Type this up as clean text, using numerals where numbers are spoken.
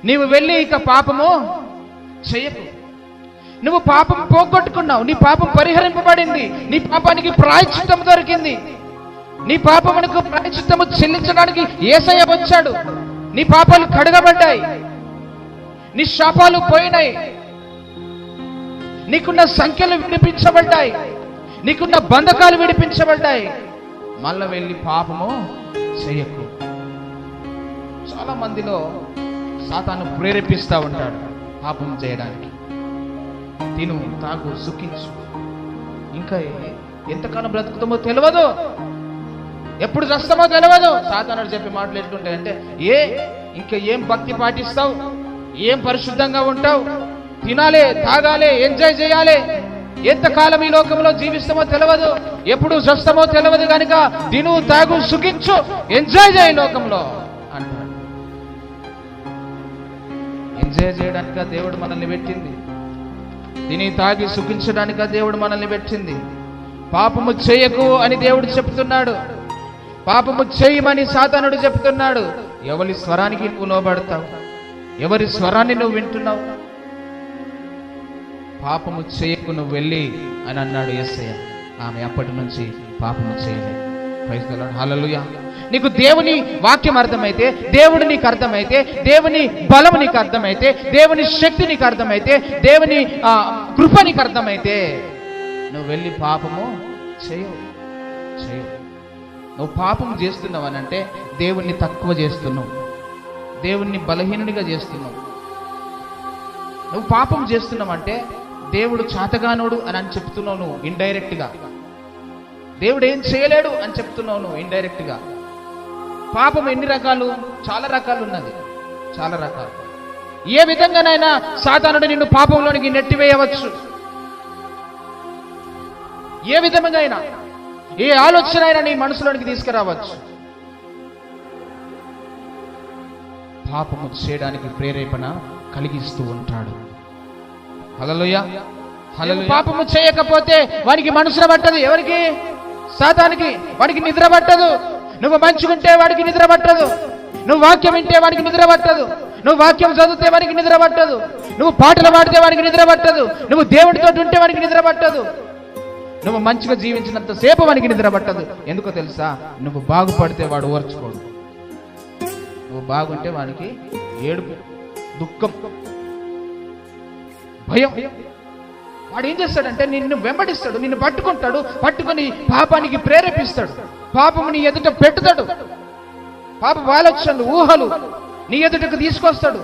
నీవు వెళ్ళి ఇక పాపము చేయకు. నువ్వు పాపం పోగొట్టుకున్నావు, నీ పాపం పరిహరింపబడింది, నీ పాపానికి ప్రాయశ్చిత్తం దొరికింది. నీ పాపమునకు ప్రాయశ్చిత్తము చెల్లించడానికి యేసయ్య వచ్చాడు. నీ పాపాలు కడగబడ్డాయి, నీ శాపాలు పోయినాయి, నీకున్న సంఖ్యలు విడిపించబడ్డాయి, నీకున్న బంధకాలు విడిపించబడ్డాయి. మళ్ళా వెళ్ళి పాపము చేయకు. చాలా మందిలో సాతాను ప్రేరేపిస్తూ ఉంటాడు పాపం చేయడానికి. తిను, తాగు, సుఖించు, ఇంకా ఎంతకాలం బ్రతుకుతామో తెలియదు, ఎప్పుడు చస్తామో తెలియదు. సాతానుడు చెప్పే మాటలు ఎట్లుంటాయంటే, ఇంకా ఏం భక్తి పాటిస్తావు, ఏం పరిశుద్ధంగా ఉంటావు, తినాలే, తాగాలే, ఎంజాయ్ చేయాలి, ఎంతకాలం ఈ లోకంలో జీవిస్తామో తెలియదు, ఎప్పుడు చస్తామో తెలియదు, కనుక తిను, తాగు, సుఖించు, ఎంజాయ్ చేయి లోకంలో అంటాడు. ఎంజాయ్ చేయడానిక దేవుడు మనల్ని పెట్టింది, తిని తాగి సుఖించడానిక దేవుడు మనల్ని పెట్టింది. పాపము చేయకు అని దేవుడు చెప్తున్నాడు, పాపము చేయమని సాతానుడు చెప్తున్నాడు. ఎవరి స్వరానికి నువ్వు లోబడతావు, ఎవరి స్వరాన్ని నువ్వు వింటున్నావు? పాపము చేయకు నువ్వు వెళ్ళి అని అన్నాడు యేసయ్య. ఆమె అప్పటి నుంచి పాపము చేయలేదు. ప్రైజ్ ది లార్డ్, హల్లెలూయా. నీకు దేవుని వాక్యం అర్థమైతే, దేవుడు నీకు అర్థమైతే, దేవుని బలము నీకు అర్థమైతే, దేవుని శక్తి నీకు అర్థమైతే, దేవుని కృప నీకు అర్థమైతే, నువ్వు వెళ్ళి పాపము చేయవు. నువ్వు పాపం చేస్తున్నావు అని అంటే దేవుణ్ణి తక్కువ చేస్తున్నావు, దేవుణ్ణి బలహీనుడిగా చేస్తున్నావు. నువ్వు పాపం చేస్తున్నావు అంటే దేవుడు చాతగానోడు అని చెప్తున్నావు నువ్వు ఇండైరెక్ట్ గా. దేవుడు ఏం చేయలేడు అని చెప్తున్నావు నువ్వు ఇండైరెక్ట్ గా. పాపం ఎన్ని రకాలు? చాలా రకాలు ఉన్నది, చాలా రకాలు. ఏ విధంగానైనా సాతానుడు నిన్ను పాపంలోనికి నెట్టివేయవచ్చు. ఏ విధంగా అయినా, ఏ ఆలోచన అయినా నీ మనసులోనికి తీసుకురావచ్చు. పాపము చేయడానికి ప్రేరేపణ కలిగిస్తూ ఉంటాడు. హల్లెలూయా, హల్లెలూయా. పాపము చేయకపోతే వానికి మనసున పట్టదు. ఎవరికి? సాతానికి. వాడికి నిద్ర పట్టదు. నువ్వు మంచుకుంటే వాడికి నిద్ర పట్టదు, నువ్వు వాక్యం వింటే వాడికి నిద్ర పట్టదు, నువ్వు వాక్యం చదివితే వాడికి నిద్ర పట్టదు, నువ్వు పాటలు పాడితే వాడికి నిద్ర పట్టదు, నువ్వు దేవుడితో ఉంటే వాడికి నిద్ర పట్టదు, నువ్వు మంచిగా జీవించినంత సేపు వానికి నిద్ర పట్టదు. ఎందుకో తెలుసా? నువ్వు బాగుపడితే వాడు ఓర్చుకోడు, నువ్వు బాగుంటే వానికి ఏడుపు, దుఃఖం, భయం. వాడు ఏం చేస్తాడంటే నిన్ను వెంబడిస్తాడు, నిన్ను పట్టుకుంటాడు, పట్టుకొని పాపానికి ప్రేరేపిస్తాడు, పాపము నీ ఎదుట పెట్టుతాడు, పాప ఆలోచనలు, ఊహలు నీ ఎదుటకు తీసుకొస్తాడు.